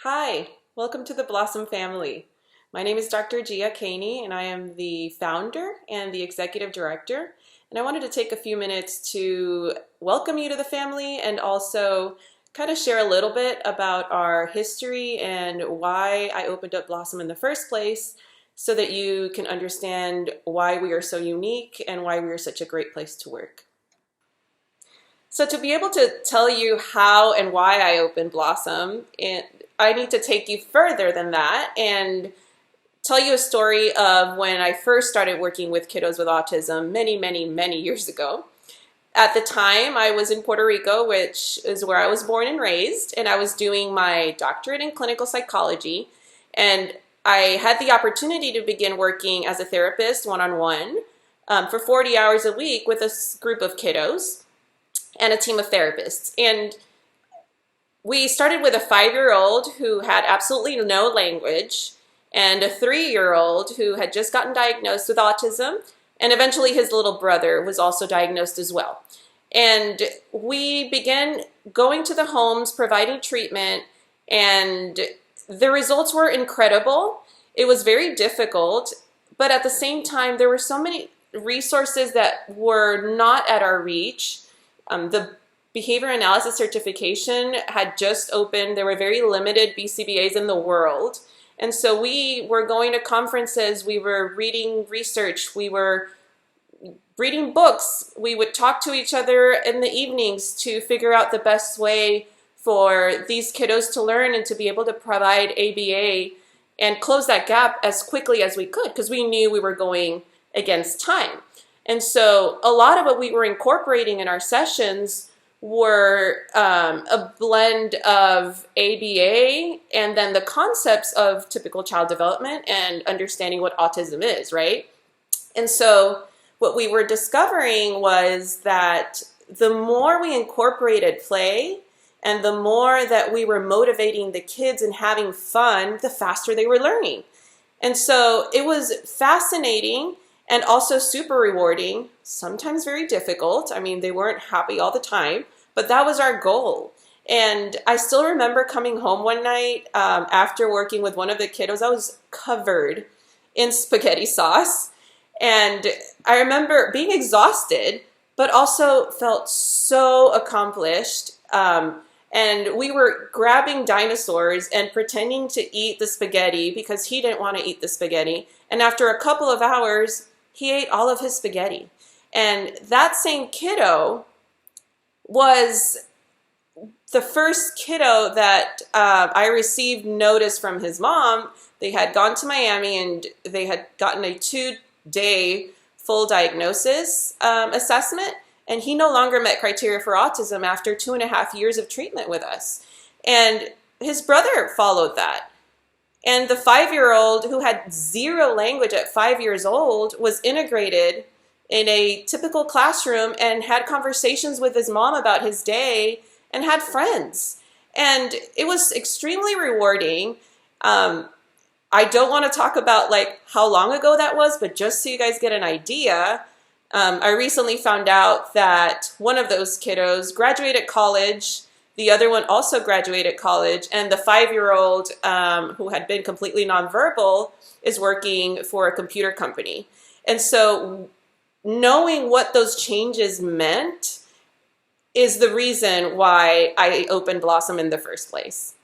Hi, welcome to the Blossom family. My name is Dr. Gia Koehne, and I am the founder and the executive director. And I wanted to take a few minutes to welcome you to the family and also kind of share a little bit about our history and why I opened up Blossom in the first place so that you can understand why we are so unique and why we are such a great place to work. So to be able to tell you how and why I opened Blossom, I need to take you further than that and tell you a story of when I first started working with kiddos with autism many years ago. At the time, I was in Puerto Rico, which is where I was born and raised, and I was doing my doctorate in clinical psychology. And I had the opportunity to begin working as a therapist one-on-one for 40 hours a week with a group of kiddos and a team of therapists. And we started with a 5-year-old who had absolutely no language and a 3-year-old who had just gotten diagnosed with autism, and eventually his little brother was also diagnosed as well. And we began going to the homes, providing treatment, and the results were incredible. It was very difficult, but at the same time, there were so many resources that were not at our reach. The behavior analysis certification had just opened. There were very limited BCBAs in the world. And so we were going to conferences, we were reading research, we were reading books. We would talk to each other in the evenings to figure out the best way for these kiddos to learn and to be able to provide ABA and close that gap as quickly as we could, because we knew we were going against time. And so a lot of what we were incorporating in our sessions were a blend of ABA and then the concepts of typical child development and understanding what autism is, right? And so what we were discovering was that the more we incorporated play and the more that we were motivating the kids and having fun, the faster they were learning. And so it was fascinating and also super rewarding, sometimes very difficult. I mean, they weren't happy all the time, but that was our goal. And I still remember coming home one night after working with one of the kiddos. I was covered in spaghetti sauce. And I remember being exhausted, but also felt so accomplished. And we were grabbing dinosaurs and pretending to eat the spaghetti because he didn't want to eat the spaghetti. And after a couple of hours, he ate all of his spaghetti. And that same kiddo was the first kiddo that I received notice from his mom. They had gone to Miami and they had gotten a 2-day full diagnosis assessment, and he no longer met criteria for autism after 2.5 years of treatment with us. And his brother followed that. And the 5-year-old who had 0 language at 5 years old was integrated in a typical classroom and had conversations with his mom about his day and had friends. And it was extremely rewarding. I don't want to talk about like how long ago that was, but just so you guys get an idea, I recently found out that one of those kiddos graduated college. The other one also graduated college, and the 5-year-old who had been completely nonverbal is working for a computer company. And so knowing what those changes meant is the reason why I opened Blossom in the first place.